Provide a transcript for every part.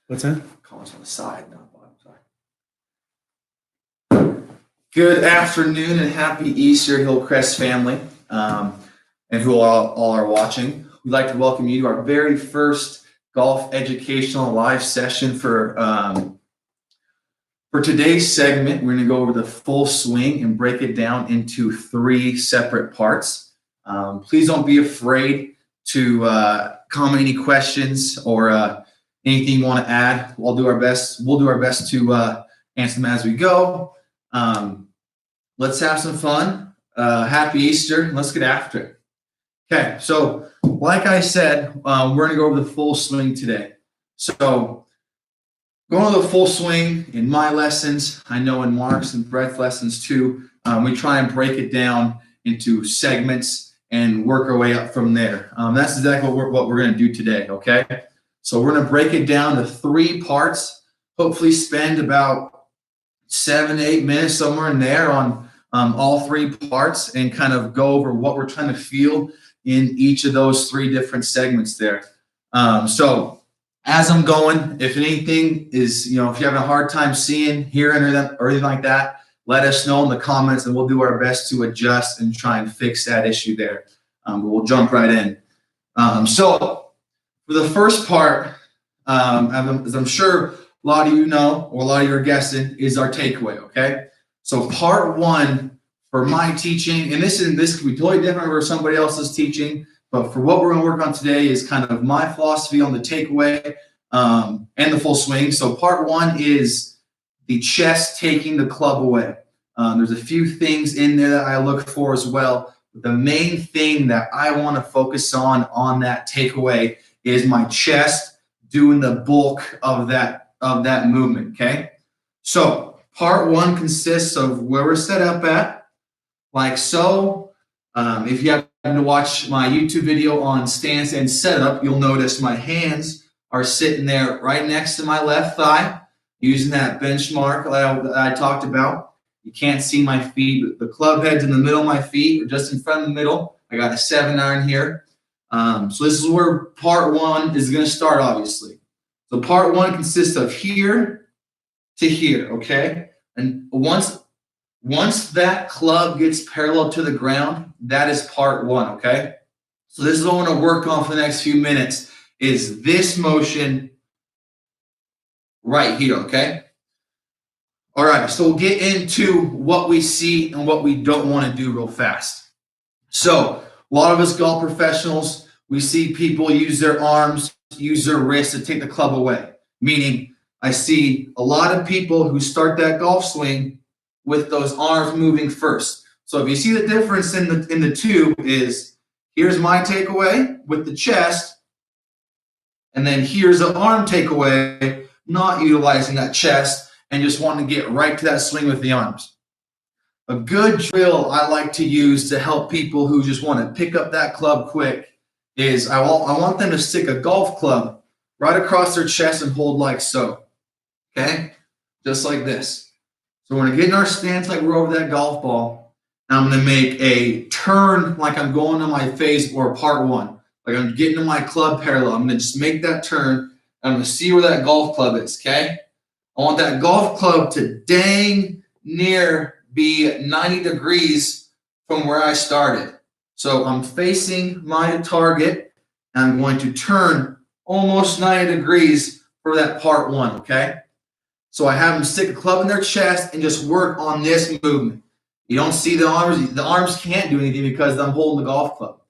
What's that? Collars on the side, not bottom. Sorry. Good afternoon and happy Easter, Hillcrest family, and who all are watching. We'd like to welcome you to our very first golf educational live session for today's segment. We're going to go over the full swing and break it down into 3 separate parts. Please don't be afraid to comment any questions or anything you want to add. We'll do our best to answer them as we go. Let's have some fun. Happy Easter. Let's get after it. Okay, so like I said, we're going to go over the full swing today. So going over the full swing in my lessons, I know in Mark's and Brett's lessons too, we try and break it down into segments and work our way up from there. That's exactly what we're going to do today, okay? So we're going to break it down to 3 parts, hopefully spend about 7 to 8 minutes somewhere in there on all 3 parts and kind of go over what we're trying to feel in each of those 3 different segments there. So as I'm going, if anything is, if you're having a hard time seeing, hearing, or anything like that, let us know in the comments and we'll do our best to adjust and try and fix that issue there. But we'll jump right in. So for the first part, as I'm sure a lot of you know, or a lot of you are guessing, is our takeaway, okay? So part 1 for my teaching, and this could be totally different for somebody else's teaching, but for what we're going to work on today is kind of my philosophy on the takeaway and the full swing. So part 1 is the chest taking the club away. There's a few things in there that I look for as well. But the main thing that I want to focus on that takeaway is my chest doing the bulk of that movement, okay? So part 1 consists of where we're set up at, like so. If you happen to watch my YouTube video on stance and setup, you'll notice my hands are sitting there right next to my left thigh, using that benchmark that I talked about. You can't see my feet, but the club head's in the middle of my feet, or just in front of the middle. I got a 7-iron here. So this is where part 1 is going to start, obviously. So part 1 consists of here to here, okay? And once that club gets parallel to the ground, that is part 1, okay? So this is what I want to work on for the next few minutes, is this motion right here, okay? All right, so we'll get into what we see and what we don't want to do real fast. So a lot of us golf professionals, we see people use their arms, use their wrists to take the club away. Meaning, I see a lot of people who start that golf swing with those arms moving first. So if you see the difference in the 2 is, here's my takeaway with the chest, and then here's the arm takeaway, not utilizing that chest and just wanting to get right to that swing with the arms. A good drill I like to use to help people who just want to pick up that club quick is I want them to stick a golf club right across their chest and hold like so, okay? Just like this. So we're going to get in our stance like we're over that golf ball, and I'm going to make a turn like I'm going to my phase or part 1. Like I'm getting to my club parallel. I'm going to just make that turn, and I'm going to see where that golf club is, okay? I want that golf club to dang near be 90 degrees from where I started. So I'm facing my target, and I'm going to turn almost 90 degrees for that part 1, okay? So I have them stick a club in their chest and just work on this movement. You don't see the arms. The arms can't do anything because I'm holding the golf club.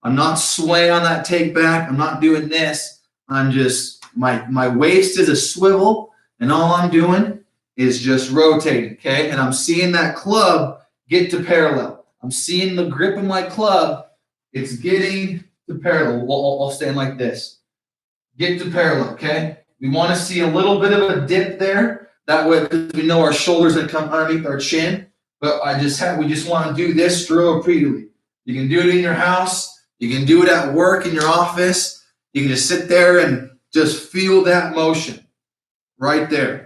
I'm not swaying on that take back. I'm not doing this. I'm just, my waist is a swivel, and all I'm doing is just rotating, okay? And I'm seeing that club get to parallel. I'm seeing the grip of my club. It's getting to parallel. I'll stand like this. Get to parallel, okay? We want to see a little bit of a dip there. That way, because we know our shoulders are going to come underneath our chin. But we just want to do this drill repeatedly. You can do it in your house. You can do it at work, in your office. You can just sit there and just feel that motion right there.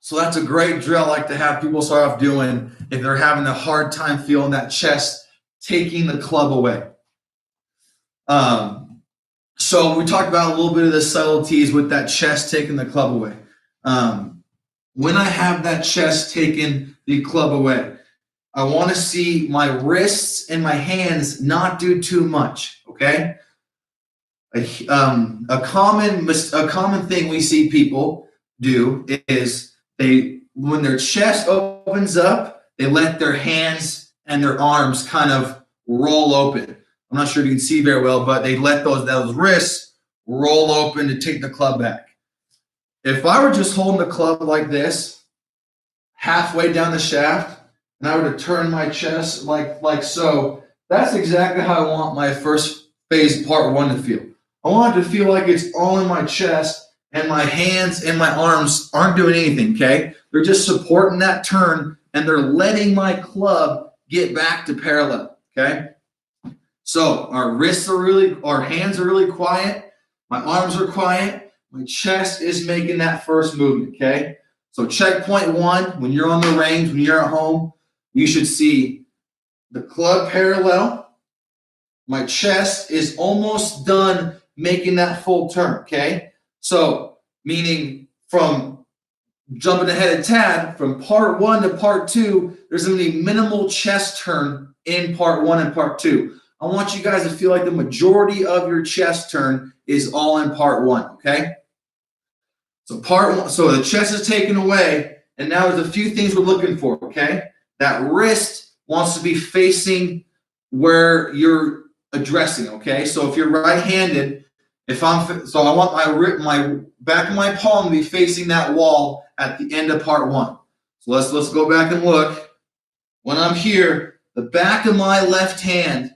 So that's a great drill I like to have people start off doing if they're having a hard time feeling that chest taking the club away. So we talked about a little bit of the subtleties with that chest taking the club away. When I have that chest taking the club away, I want to see my wrists and my hands not do too much. Okay. A common thing we see people do is when their chest opens up, they let their hands and their arms kind of roll open. I'm not sure if you can see very well, but they let those wrists roll open to take the club back. If I were just holding the club like this, halfway down the shaft, and I were to turn my chest like so, that's exactly how I want my first phase part 1 to feel. I want it to feel like it's all in my chest and my hands and my arms aren't doing anything, okay? They're just supporting that turn and they're letting my club get back to parallel, okay? So our hands are really quiet, my arms are quiet, my chest is making that first movement, okay? So checkpoint 1, when you're on the range, when you're at home, you should see the club parallel. My chest is almost done making that full turn, okay? So meaning from jumping ahead a tad, from part 1 to part 2, there's going to be minimal chest turn in part 1 and part 2. I want you guys to feel like the majority of your chest turn is all in part 1, okay? So part 1, so the chest is taken away, and now there's a few things we're looking for, okay? That wrist wants to be facing where you're addressing, okay? So if you're right-handed, I want my back of my palm to be facing that wall at the end of part 1. So let's go back and look. When I'm here, the back of my left hand,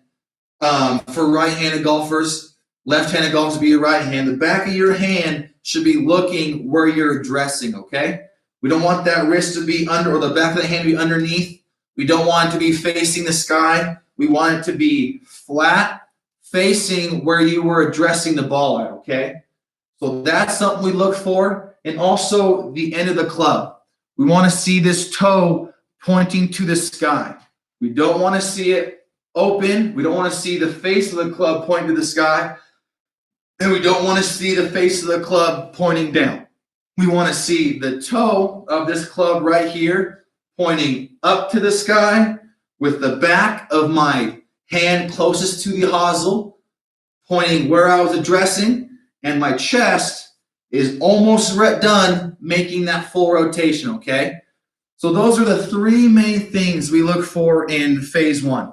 for right-handed golfers, left-handed golfers be your right hand. The back of your hand should be looking where you're addressing, okay? We don't want that wrist to be under, or the back of the hand to be underneath. We don't want it to be facing the sky. We want it to be flat, facing where you were addressing the ball at, okay? So that's something we look for. And also the end of the club. We want to see this toe pointing to the sky. We don't want to see it open. We don't want to see the face of the club pointing to the sky. And we don't want to see the face of the club pointing down. We want to see the toe of this club right here pointing up to the sky with the back of my hand closest to the hosel pointing where I was addressing, and my chest is almost done making that full rotation, okay? So those are the 3 main things we look for in phase 1,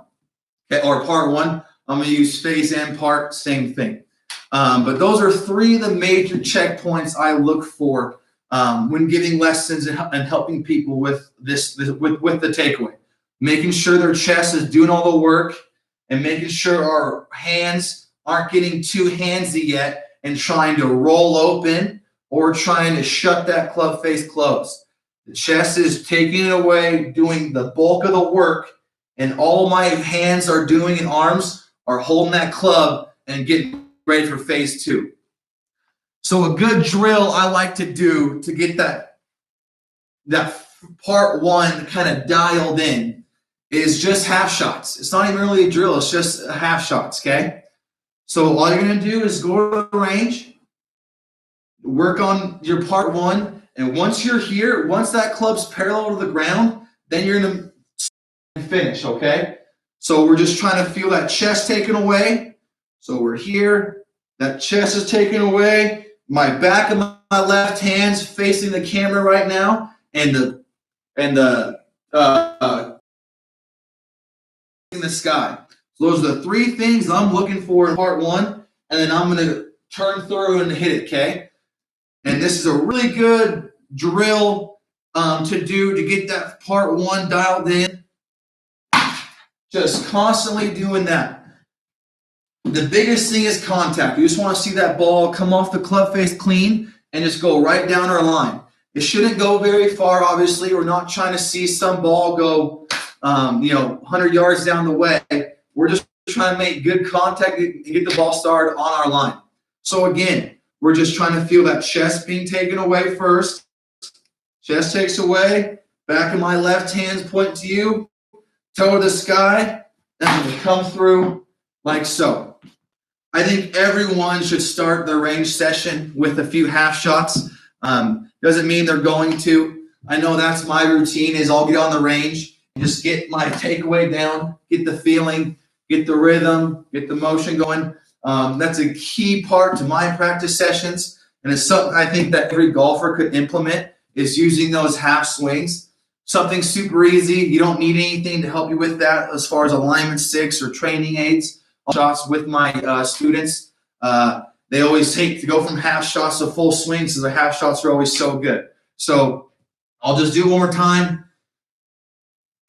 okay, or part 1. I'm going to use phase and part, same thing. But those are 3 of the major checkpoints I look for when giving lessons and helping people with with the takeaway. Making sure their chest is doing all the work and making sure our hands aren't getting too handsy yet and trying to roll open or trying to shut that club face closed. The chest is taking it away, doing the bulk of the work, and all my hands are doing and arms are holding that club and getting ready for phase 2. So a good drill I like to do to get that part 1 kind of dialed in is just half shots. It's not even really a drill, it's just half shots, okay? So all you're going to do is go to the range, work on your part 1, and once you're here, once that club's parallel to the ground, then you're going to finish, okay? So we're just trying to feel that chest taken away. So we're here, that chest is taken away, my back of my left hand's facing the camera right now, and the in the sky. So those are the 3 things I'm looking for in part 1, and then I'm going to turn through and hit it, okay? And this is a really good drill to do to get that part 1 dialed in. Just constantly doing that. The biggest thing is contact. You just want to see that ball come off the club face clean and just go right down our line. It shouldn't go very far, obviously. We're not trying to see some ball go 100 yards down the way. We're just trying to make good contact and get the ball started on our line. So again, we're just trying to feel that chest being taken away first. Chest takes away. Back of my left hand's pointing to you. Toe to the sky. And we come through like so. I think everyone should start their range session with a few half shots. Doesn't mean they're going to. I know that's my routine is I'll get on the range, just get my takeaway down, get the feeling, get the rhythm, get the motion going. That's a key part to my practice sessions. And it's something I think that every golfer could implement is using those half swings. Something super easy. You don't need anything to help you with that as far as alignment sticks or training aids. Shots with my students. They always take to go from half shots to full swings, so the half shots are always so good. So I'll just do it one more time.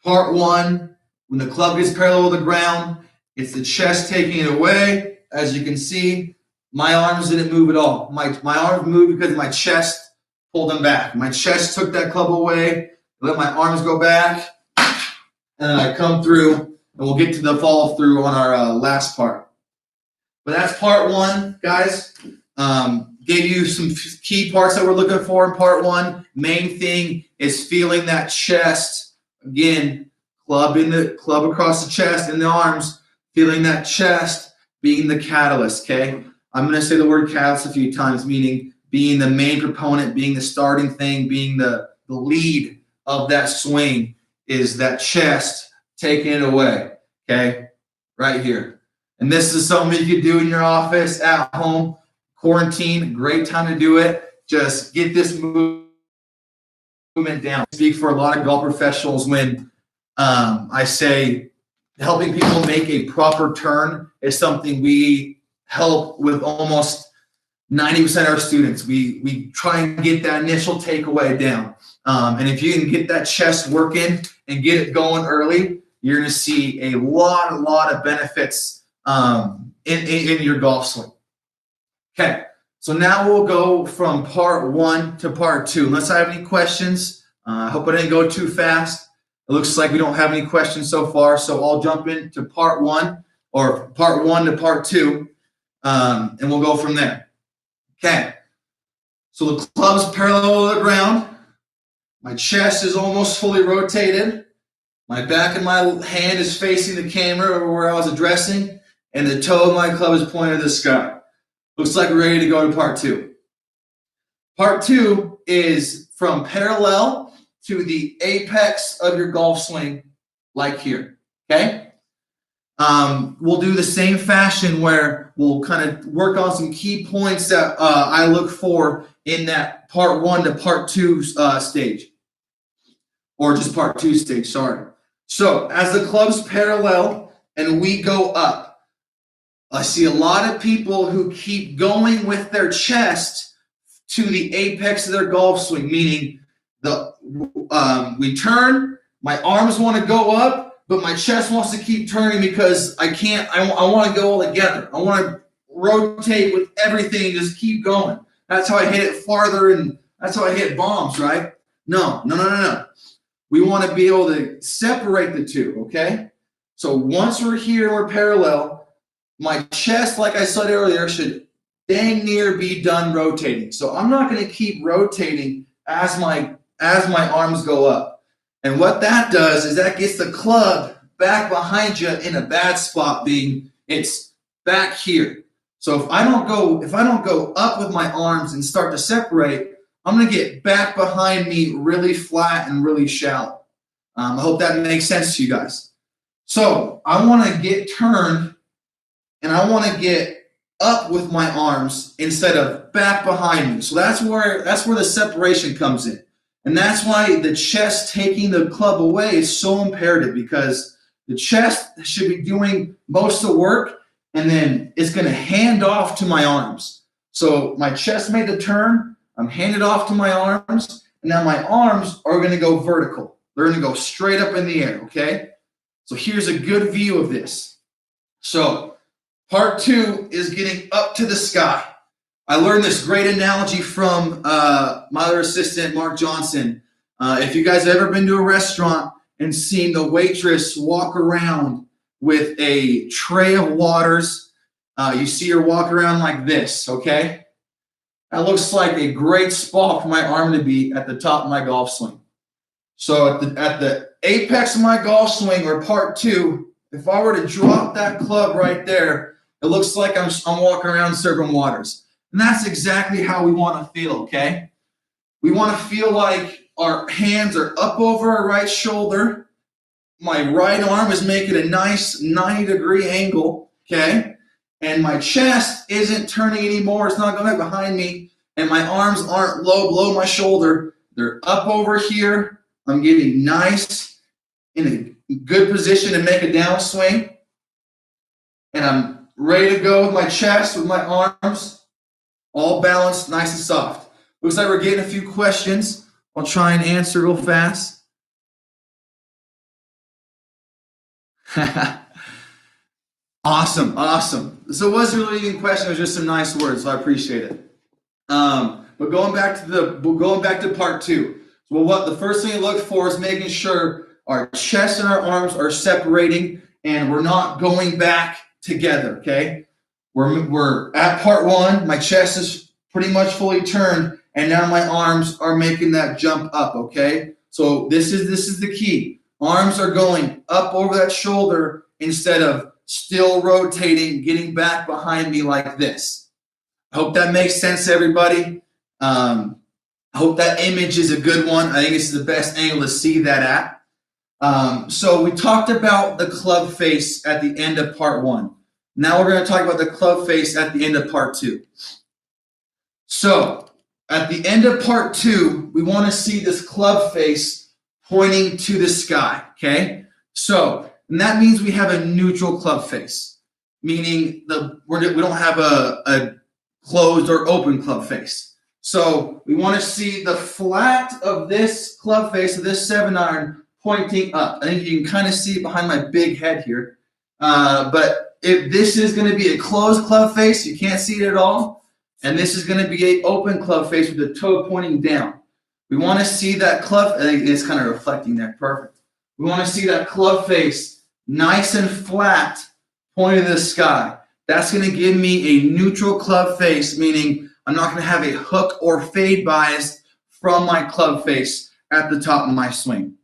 Part one, when the club gets parallel to the ground, it's the chest taking it away. As you can see, my arms didn't move at all. My arms moved because my chest pulled them back. My chest took that club away, let my arms go back, and then I come through, and we'll get to the follow through on our last part. But that's part one, guys. Gave you some key parts that we're looking for in part one. Main thing is feeling that chest. Again, club across the chest and the arms, feeling that chest being the catalyst, okay? I'm going to say the word catalyst a few times, meaning being the main proponent, being the starting thing, being the lead of that swing is that chest taking it away, okay? Right here. And this is something you could do in your office, at home, quarantine, great time to do it. Just get this movement down. I speak for a lot of golf professionals when I say helping people make a proper turn is something we help with almost 90% of our students. We try and get that initial takeaway down. And if you can get that chest working and get it going early, you're going to see a lot of benefits in your golf swing. Okay, so now we'll go from part one to part two. Unless I have any questions, I hope I didn't go too fast. It looks like we don't have any questions so far, so I'll jump into part one, or part one to part two, and we'll go from there. Okay, so the club's parallel to the ground. My chest is almost fully rotated. My back of my hand is facing the camera over where I was addressing, and the toe of my club is pointed to the sky. Looks like we're ready to go to part two. Part two is from parallel to the apex of your golf swing, like here, okay? We'll do the same fashion where we'll kind of work on some key points that I look for in that part one to part two stage. Or just part two stage, sorry. So as the club's parallel and we go up, I see a lot of people who keep going with their chest to the apex of their golf swing, meaning we turn, my arms want to go up, but my chest wants to keep turning because I can't, I want to go all together. I want to rotate with everything and just keep going. That's how I hit it farther, and that's how I hit bombs, right? No. We want to be able to separate the two, okay? So once we're here and we're parallel, my chest, like I said earlier, should dang near be done rotating. So I'm not going to keep rotating as my arms go up. And what that does is that gets the club back behind you in a bad spot, being it's back here. So if I don't go up with my arms and start to separate, I'm going to get back behind me really flat and really shallow. I hope that makes sense to you guys. So I want to get turned, and I want to get up with my arms instead of back behind me. So that's where the separation comes in. And that's why the chest taking the club away is so imperative, because the chest should be doing most of the work, and then it's going to hand off to my arms. So my chest made the turn, I'm handed off to my arms, and now my arms are going to go vertical. They're going to go straight up in the air, okay? So here's a good view of this. So part two is getting up to the sky. I learned this great analogy from my other assistant, Mark Johnson. If you guys have ever been to a restaurant and seen the waitress walk around with a tray of waters, you see her walk around like this, okay? That looks like a great spot for my arm to be at the top of my golf swing. So at the apex of my golf swing, or part two, if I were to drop that club right there, It looks like I'm walking around serving waters. And that's exactly how we want to feel, okay? We want to feel like our hands are up over our right shoulder. My right arm is making a nice 90-degree angle, okay? And my chest isn't turning anymore. It's not going behind me. And my arms aren't low below my shoulder. They're up over here. I'm getting nice in a good position to make a downswing. And I'm ready to go with my chest, with my arms, all balanced, nice and soft. Looks like we're getting a few questions. I'll try and answer real fast. Awesome, awesome. So it wasn't really even a question, it was just some nice words, so I appreciate it. But going back to part two. Well, what the first thing to look for is making sure our chest and our arms are separating and we're not going back together, okay? We're at part one, my chest is pretty much fully turned, and now my arms are making that jump up, okay? So this is the key. Arms are going up over that shoulder instead of still rotating, getting back behind me like this. I hope that makes sense to everybody. I hope that image is a good one. I think this is the best angle to see that at. So we talked about the club face at the end of part one. Now we're going to talk about the club face at the end of part two. So at the end of part two, we want to see this club face pointing to the sky, okay? So, and that means we have a neutral club face, meaning we don't have a closed or open club face. So we want to see the flat of this club face, of this 7-iron, pointing up. I think you can kind of see it behind my big head here. But if this is going to be a closed club face, you can't see it at all. And this is going to be an open club face with the toe pointing down. We want to see that club, I think it's kind of reflecting there, perfect. We want to see that club face nice and flat, pointing to the sky. That's going to give me a neutral club face, meaning I'm not going to have a hook or fade bias from my club face at the top of my swing.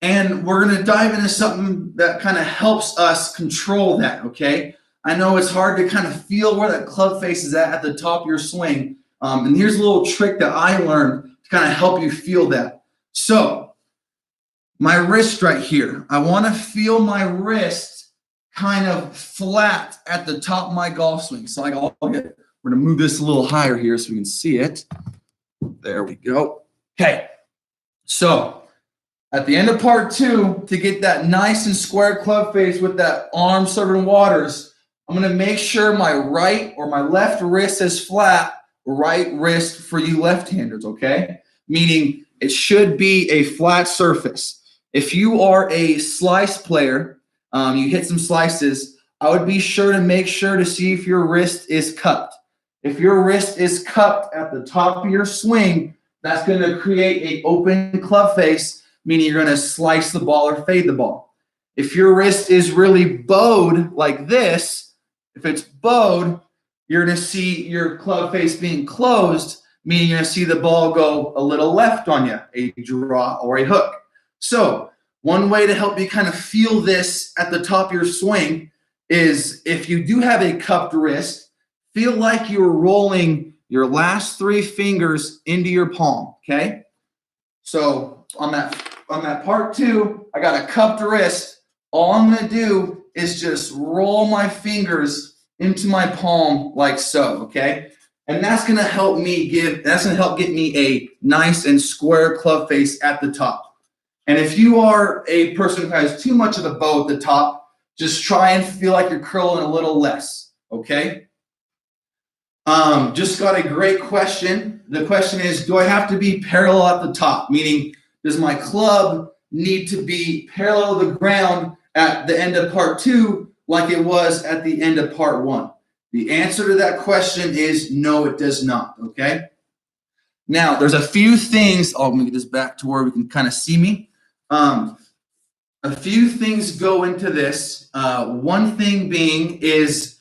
And we're going to dive into something that kind of helps us control that, okay? I know it's hard to kind of feel where that club face is at the top of your swing. And here's a little trick that I learned to kind of help you feel that. So my wrist right here, I want to feel my wrist kind of flat at the top of my golf swing. So we're going to move this a little higher here so we can see it. There we go. Okay. So at the end of part two, to get that nice and square club face with that arm serving waters, I'm going to make sure my right or my left wrist is flat, right wrist for you left-handers, okay? Meaning it should be a flat surface. If you are a slice player, you hit some slices, I would be sure to make sure to see if your wrist is cupped. If your wrist is cupped at the top of your swing, that's going to create an open club face, meaning you're going to slice the ball or fade the ball. If your wrist is really bowed like this, if it's bowed, you're going to see your club face being closed, meaning you're going to see the ball go a little left on you, a draw or a hook. So one way to help you kind of feel this at the top of your swing is if you do have a cupped wrist, feel like you're rolling your last 3 fingers into your palm, okay? So on that part two, I got a cupped wrist. All I'm going to do is just roll my fingers into my palm like so, okay? And that's going to help get me a nice and square club face at the top. And if you are a person who has too much of a bow at the top, just try and feel like you're curling a little less, okay? Just got a great question. The question is, do I have to be parallel at the top? Meaning, does my club need to be parallel to the ground at the end of part two like it was at the end of part one? The answer to that question is no, it does not, okay? Now, there's a few things. Oh, let me get this back to where we can kind of see me. A few things go into this. One thing being is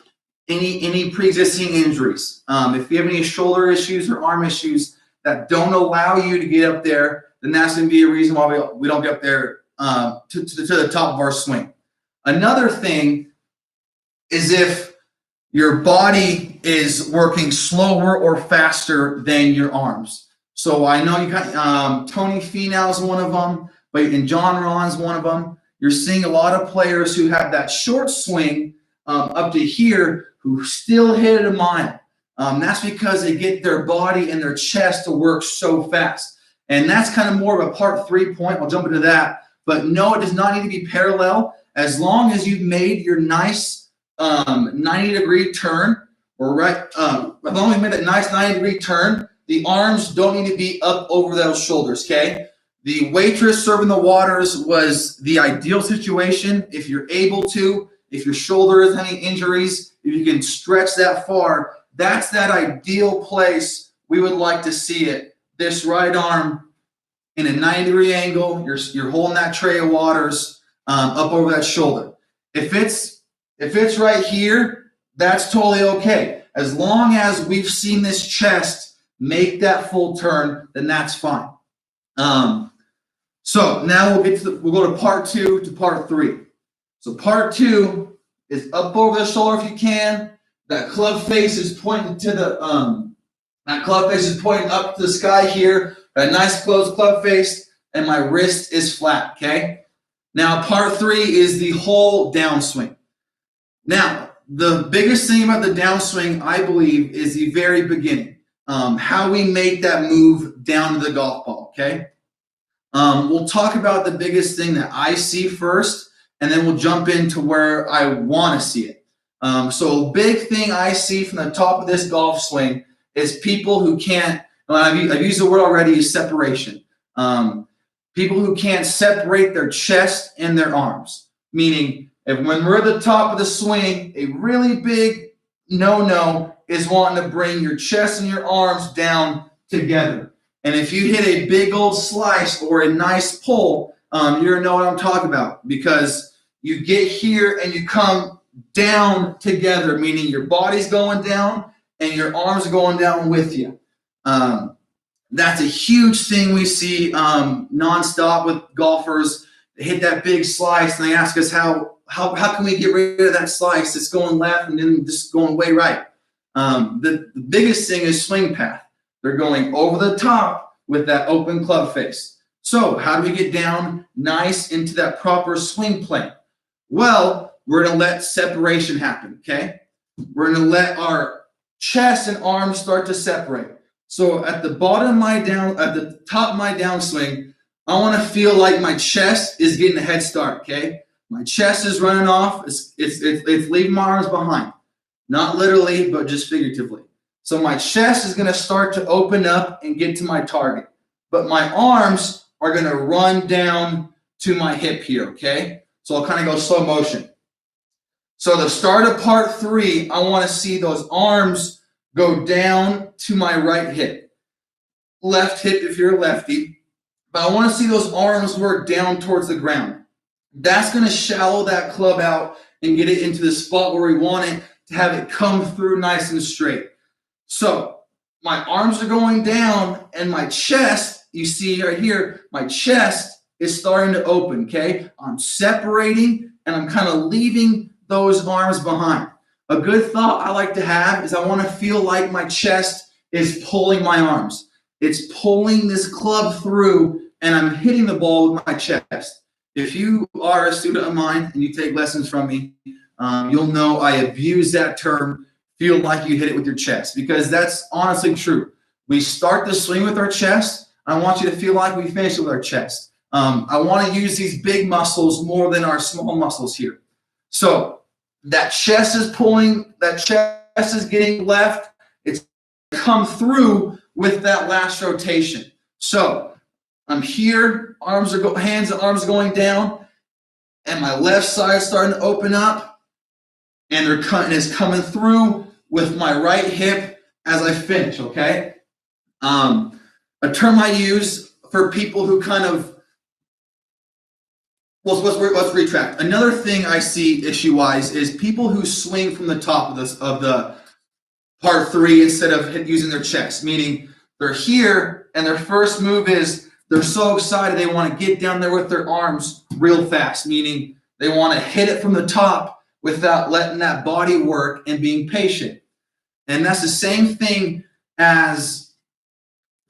any pre-existing injuries. If you have any shoulder issues or arm issues that don't allow you to get up there, then that's going to be a reason why we don't get up there to the top of our swing. Another thing is if your body is working slower or faster than your arms. So I know you got Tony Finau is one of them, and John Rahn's one of them. You're seeing a lot of players who have that short swing up to here who still hit it a mile. That's because they get their body and their chest to work so fast. And that's kind of more of a part 3 point. I'll jump into that. But no, it does not need to be parallel. As long as you've made your nice 90-degree turn, or as long as you made that nice 90-degree turn, the arms don't need to be up over those shoulders, okay? The waitress serving the waters was the ideal situation. If you're able to, if your shoulder has any injuries, if you can stretch that far, that's that ideal place we would like to see it. This right arm in a 90-degree angle, you're holding that tray of waters up over that shoulder. If it's right here, that's totally okay. As long as we've seen this chest make that full turn, then that's fine. So now we'll go to part 2 to part 3. So part 2 is up over the shoulder if you can. That club face is pointing to the that club face is pointing up to the sky here. A nice closed club face, and my wrist is flat. Okay. Now part 3 is the whole downswing. Now the biggest thing about the downswing, I believe, is the very beginning. How we make that move down to the golf ball. Okay. We'll talk about the biggest thing that I see first, and then we'll jump into where I want to see it. So a big thing I see from the top of this golf swing is people who can't, I've used the word already, is separation. People who can't separate their chest and their arms. Meaning, when we're at the top of the swing, a really big no-no is wanting to bring your chest and your arms down together. And if you hit a big old slice or a nice pull, you're going to know what I'm talking about, because you get here and you come down together, meaning your body's going down and your arms are going down with you. That's a huge thing we see nonstop with golfers. They hit that big slice and they ask us how can we get rid of that slice? It's going left and then just going way right. The biggest thing is swing path. They're going over the top with that open club face. So how do we get down nice into that proper swing plane? Well, we're going to let separation happen, okay? We're going to let our chest and arms start to separate. So at the top of my downswing, I want to feel like my chest is getting a head start, okay? My chest is running off. It's leaving my arms behind. Not literally, but just figuratively. So my chest is going to start to open up and get to my target. But my arms are going to run down to my hip here, okay? So I'll kind of go slow motion. So the start of part 3, I want to see those arms go down to my right hip. Left hip if you're a lefty. But I want to see those arms work down towards the ground. That's going to shallow that club out and get it into the spot where we want it to have it come through nice and straight. So my arms are going down and my chest, you see right here, my chest is starting to open, okay? I'm separating and I'm kind of leaving those arms behind. A good thought I like to have is I want to feel like my chest is pulling my arms. It's pulling this club through and I'm hitting the ball with my chest. If you are a student of mine and you take lessons from me, you'll know I abuse that term, feel like you hit it with your chest, because that's honestly true. We start the swing with our chest. I want you to feel like we finish it with our chest. I want to use these big muscles more than our small muscles here. So that chest is pulling, that chest is getting left. It's come through with that last rotation. So I'm here, hands and arms going down, and my left side is starting to open up, and it's coming through with my right hip as I finish, okay? A term I use for people who kind of, let's retract. Another thing I see issue-wise is people who swing from the top of the part 3 instead of using their chest, meaning they're here and their first move is they're so excited they want to get down there with their arms real fast, meaning they want to hit it from the top without letting that body work and being patient. And that's the same thing as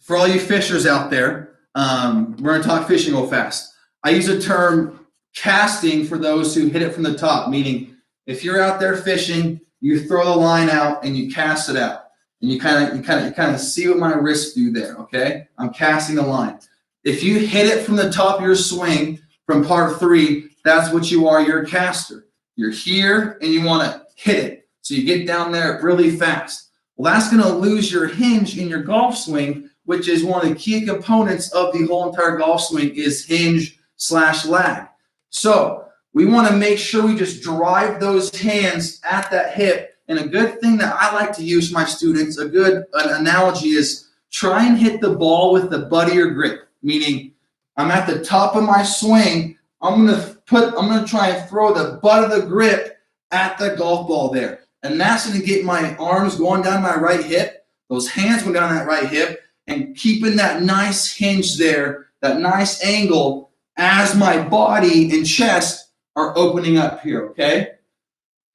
for all you fishers out there. We're going to talk fishing real fast. I use the term casting for those who hit it from the top, meaning if you're out there fishing, you throw the line out and you cast it out. And you kind of see what my wrists do there, okay? I'm casting the line. If you hit it from the top of your swing from part 3, that's what you are. You're a caster. You're here and you want to hit it. So you get down there really fast. Well, that's going to lose your hinge in your golf swing, which is one of the key components of the whole entire golf swing is hinge/lag. So we want to make sure we just drive those hands at that hip. And a good thing that I like to use for my students, a good analogy is try and hit the ball with the butt of your grip, meaning I'm at the top of my swing. I'm going to try and throw the butt of the grip at the golf ball there. And that's going to get my arms going down my right hip, those hands going down that right hip, and keeping that nice hinge there, that nice angle as my body and chest are opening up here, okay?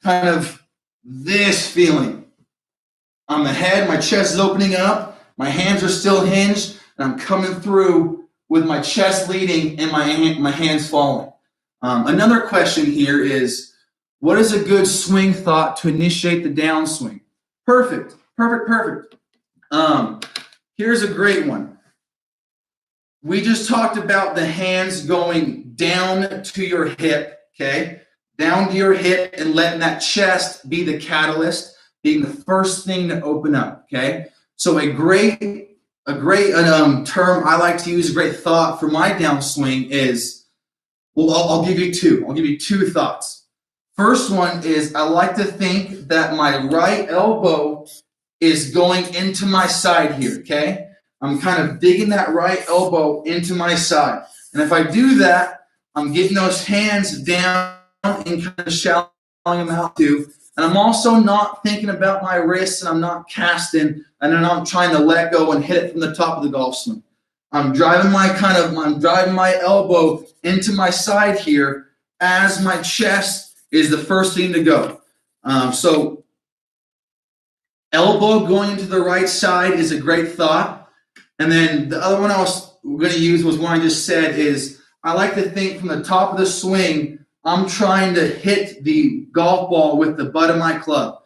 Kind of this feeling. I'm ahead, my chest is opening up, my hands are still hinged, and I'm coming through with my chest leading and my hands falling. Another question here is, what is a good swing thought to initiate the downswing? Perfect. Here's a great one. We just talked about the hands going down to your hip, okay? Down to your hip and letting that chest be the catalyst, being the first thing to open up, okay? So a great term I like to use, a great thought for my downswing is, well, I'll give you two. I'll give you two thoughts. First one is I like to think that my right elbow is going into my side here, okay? I'm kind of digging that right elbow into my side. And if I do that, I'm getting those hands down and kind of shallowing them out too. And I'm also not thinking about my wrists, and I'm not casting, and then I'm trying to let go and hit it from the top of the golf swing. I'm driving my elbow into my side here as my chest is the first thing to go. So elbow going into the right side is a great thought. And then the other one I was going to use was one I just said is I like to think from the top of the swing, I'm trying to hit the golf ball with the butt of my club.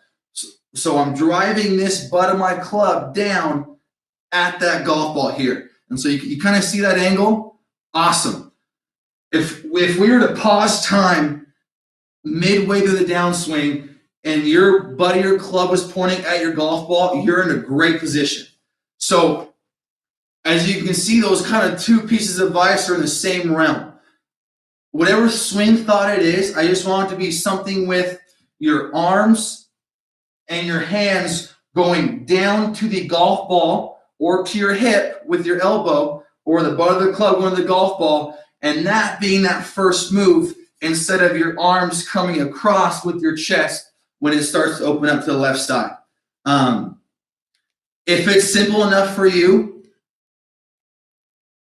So I'm driving this butt of my club down at that golf ball here. And so you kind of see that angle? Awesome. If we were to pause time midway through the downswing and your butt of your club was pointing at your golf ball, you're in a great position. So as you can see, those kind of two pieces of advice are in the same realm. Whatever swing thought it is, I just want it to be something with your arms and your hands going down to the golf ball or to your hip with your elbow or the butt of the club going to the golf ball, and that being that first move instead of your arms coming across with your chest when it starts to open up to the left side. If it's simple enough for you,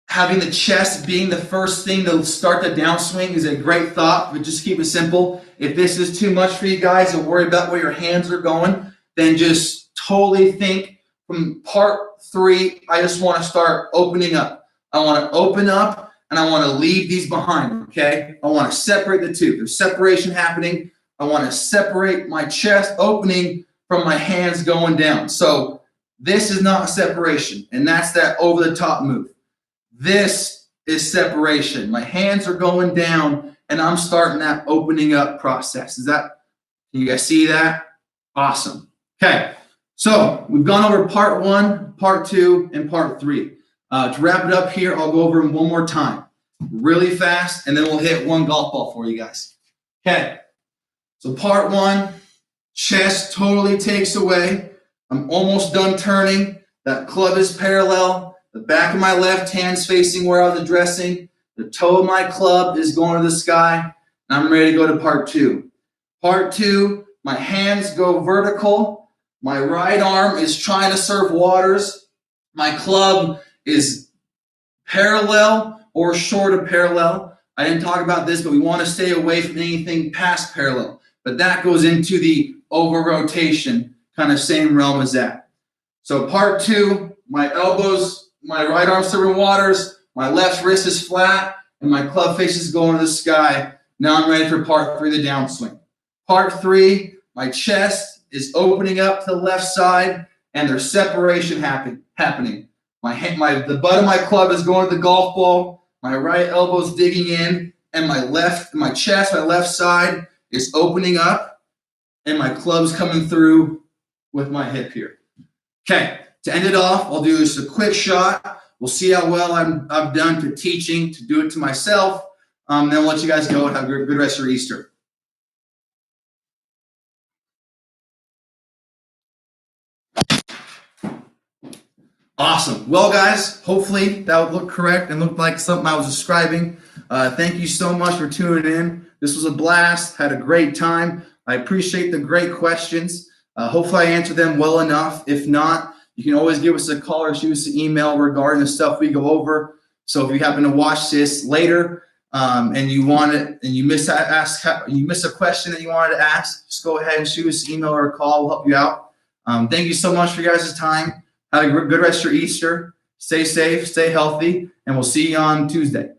having the chest being the first thing to start the downswing is a great thought, but just keep it simple. If this is too much for you guys and worry about where your hands are going, then just totally think from part 3, I just want to start opening up. I want to open up and I want to leave these behind, okay? I want to separate the two. There's separation happening. I want to separate my chest opening from my hands going down. So this is not separation, and that's that over-the-top move. This is separation. My hands are going down, and I'm starting that opening up process. Can you guys see that? Awesome. Okay, so we've gone over part 1, part 2, and part 3. To wrap it up here, I'll go over them one more time, really fast, and then we'll hit one golf ball for you guys. Okay, so part 1, chest totally takes away. I'm almost done turning. That club is parallel. The back of my left hand's facing where I was addressing. The toe of my club is going to the sky. And I'm ready to go to part 2. Part 2, my hands go vertical. My right arm is trying to surf waters. My club is parallel or short of parallel. I didn't talk about this, but we want to stay away from anything past parallel. but that goes into the over rotation, kind of same realm as that. So part 2, my elbows, my right arm serving waters, my left wrist is flat, and my club face is going to the sky. Now I'm ready for part 3, the downswing. Part 3, my chest is opening up to the left side, and there's separation happening. The butt of my club is going to the golf ball. My right elbow is digging in, and my left side is opening up, and my club's coming through with my hip here. Okay, to end it off, I'll do just a quick shot. We'll see how well I've done to teaching, to do it to myself. Then I'll let you guys go and have a good rest of your Easter. Awesome. Well, guys, hopefully that would look correct and look like something I was describing. Thank you so much for tuning in. This was a blast. Had a great time. I appreciate the great questions. Hopefully I answered them well enough. If not, you can always give us a call or shoot us an email regarding the stuff we go over. So if you happen to watch this later and you want it and you miss a question that you wanted to ask, just go ahead and shoot us an email or a call. We'll help you out. Thank you so much for your guys' time. Have a good rest of your Easter. Stay safe, stay healthy, and we'll see you on Tuesday.